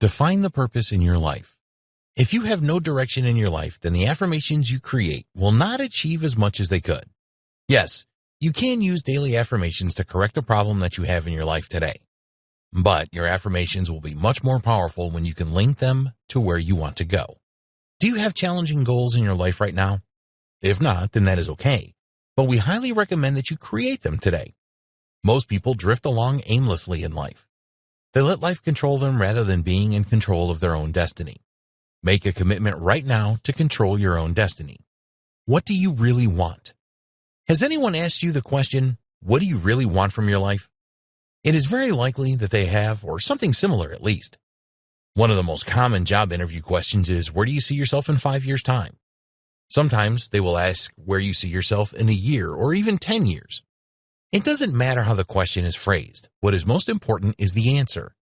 Define the purpose in your life. If you have no direction in your life, then the affirmations you create will not achieve as much as they could. Yes, you can use daily affirmations to correct a problem that you have in your life today. But your affirmations will be much more powerful when you can link them to where you want to go. Do you have challenging goals in your life right now? If not, then that is okay. But we highly recommend that you create them today. Most people drift along aimlessly in life. They let life control them rather than being in control of their own destiny. Make a commitment right now to control your own destiny. What do you really want? Has anyone asked you the question, what do you really want from your life? It is very likely that they have, or something similar at least. One of the most common job interview questions is, where do you see yourself in 5 years' time? Sometimes they will ask where you see yourself in a year or even 10 years. It doesn't matter how the question is phrased. What is most important is the answer.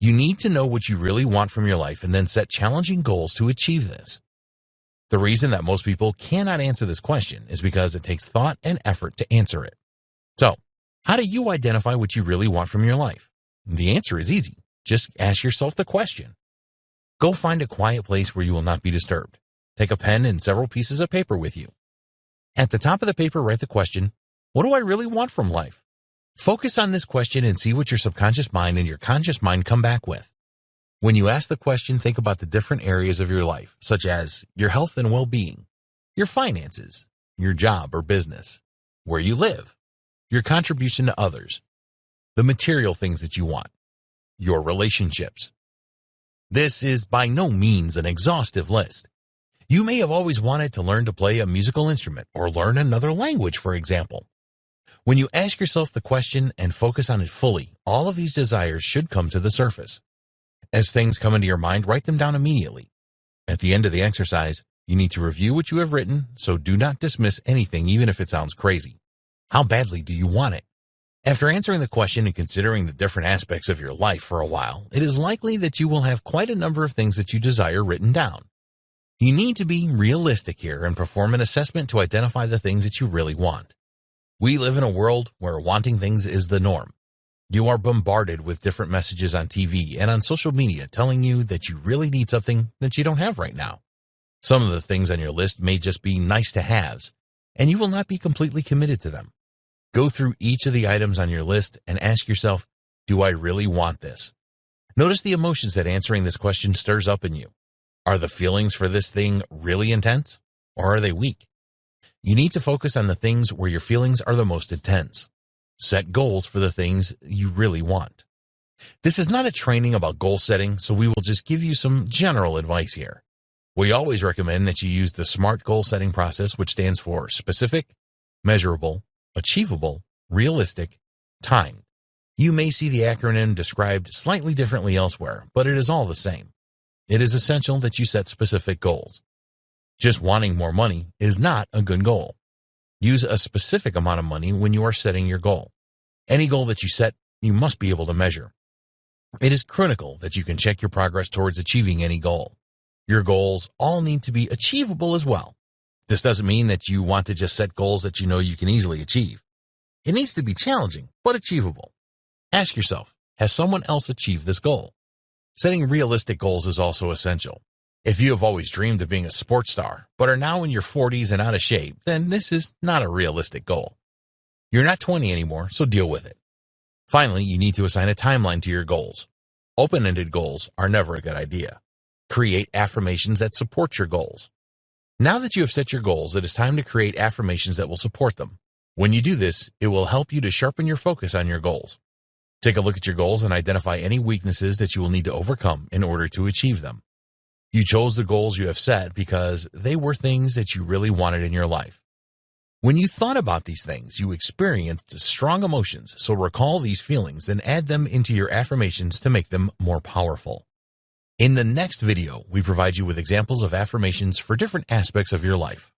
You need to know what you really want from your life and then set challenging goals to achieve this. The reason that most people cannot answer this question is because it takes thought and effort to answer it. So, how do you identify what you really want from your life? The answer is easy. Just ask yourself the question. Go find a quiet place where you will not be disturbed. Take a pen and several pieces of paper with you. At the top of the paper, write the question, what do I really want from life? Focus on this question and see what your subconscious mind and your conscious mind come back with. When you ask the question, think about the different areas of your life, such as your health and well-being, your finances, your job or business, where you live, your contribution to others, the material things that you want, your relationships. This is by no means an exhaustive list. You may have always wanted to learn to play a musical instrument or learn another language, for example. When you ask yourself the question and focus on it fully, all of these desires should come to the surface. As things come into your mind, write them down immediately. At the end of the exercise, you need to review what you have written, so do not dismiss anything even if it sounds crazy. How badly do you want it? After answering the question and considering the different aspects of your life for a while, it is likely that you will have quite a number of things that you desire written down. You need to be realistic here and perform an assessment to identify the things that you really want. We live in a world where wanting things is the norm. You are bombarded with different messages on TV and on social media telling you that you really need something that you don't have right now. Some of the things on your list may just be nice to haves, and you will not be completely committed to them. Go through each of the items on your list and ask yourself, do I really want this? Notice the emotions that answering this question stirs up in you. Are the feelings for this thing really intense, or are they weak? You need to focus on the things where your feelings are the most intense. Set goals for the things you really want. This is not a training about goal setting, so we will just give you some general advice here. We always recommend that you use the SMART goal setting process, which stands for specific, measurable, achievable, realistic, timed. You may see the acronym described slightly differently elsewhere, but it is all the same. It is essential that you set specific goals. Just wanting more money is not a good goal. Use a specific amount of money when you are setting your goal. Any goal that you set, you must be able to measure. It is critical that you can check your progress towards achieving any goal. Your goals all need to be achievable as well. This doesn't mean that you want to just set goals that you know you can easily achieve. It needs to be challenging, but achievable. Ask yourself, has someone else achieved this goal? Setting realistic goals is also essential. If you have always dreamed of being a sports star, but are now in your 40s and out of shape, then this is not a realistic goal. You're not 20 anymore, so deal with it. Finally, you need to assign a timeline to your goals. Open-ended goals are never a good idea. Create affirmations that support your goals. Now that you have set your goals, it is time to create affirmations that will support them. When you do this, it will help you to sharpen your focus on your goals. Take a look at your goals and identify any weaknesses that you will need to overcome in order to achieve them. You chose the goals you have set because they were things that you really wanted in your life. When you thought about these things, you experienced strong emotions, so recall these feelings and add them into your affirmations to make them more powerful. In the next video, we provide you with examples of affirmations for different aspects of your life.